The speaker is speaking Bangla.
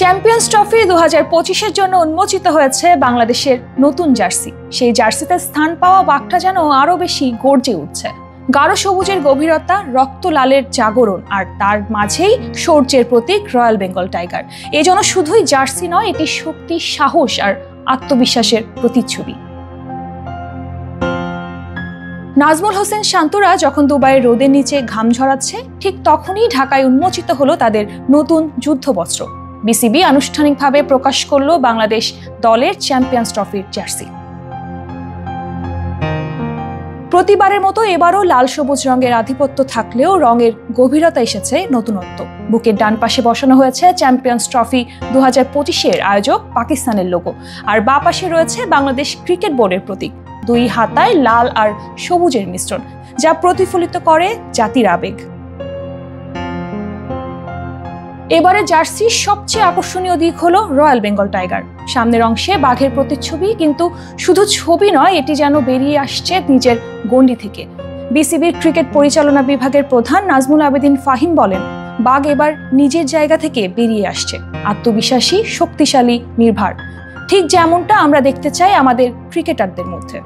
চ্যাম্পিয়ন্স ট্রফি 2025-এর জন্য উন্মোচিত হয়েছে বাংলাদেশের নতুন জার্সি। সেই জার্সিতে স্থান পাওয়া বাঘটা যেন আরো বেশি গর্জে উঠছে। গাঢ় সবুজের গভীরতা, রক্ত লালের জাগরণ, আর তার মাঝেই শৌর্যের প্রতীক রয়্যাল বেঙ্গল টাইগার। এই জন্য শুধুই জার্সি নয়, এটি শক্তি, সাহস আর আত্মবিশ্বাসের প্রতিচ্ছবি। নাজমুল হোসেন শান্তরা যখন দুবাইয়ের রোদের নিচে ঘাম ঝরাচ্ছে, ঠিক তখনই ঢাকায় উন্মোচিত হলো তাদের নতুন যুদ্ধবস্ত্র। বিসিবি আনুষ্ঠানিকভাবে প্রকাশ করল বাংলাদেশ দলের চ্যাম্পিয়ন্স ট্রফির জার্সি। প্রতিবারের মতো এবারও লাল সবুজ রঙের আধিপত্য থাকলেও রঙের গভীরতা এসেছে নতুনত্ব। বুকের ডান পাশে বসানো হয়েছে চ্যাম্পিয়ন্স ট্রফি 2025-এর আয়োজক পাকিস্তানের লোগো, আর বাঁ পাশে রয়েছে বাংলাদেশ ক্রিকেট বোর্ডের প্রতীক। দুই হাতায় লাল আর সবুজের মিশ্রণ, যা প্রতিফলিত করে জাতির আবেগ। এবারে জার্সির সবচেয়ে আকর্ষণীয় দিক হলো রয়্যাল বেঙ্গল টাইগার। সামনের অংশে বাঘের প্রতিচ্ছবি, কিন্তু শুধু ছবি নয়, এটি যেন বেরিয়ে আসছে নিজের গণ্ডি থেকে। বিসিবির ক্রিকেট পরিচালনা বিভাগের প্রধান নাজমুল আবেদিন ফাহিম বলেন, বাঘ এবার নিজের জায়গা থেকে বেরিয়ে আসছে, আত্মবিশ্বাসী, শক্তিশালী, নির্ভীক, ঠিক যেমনটা আমরা দেখতে চাই আমাদের ক্রিকেটারদের মধ্যে।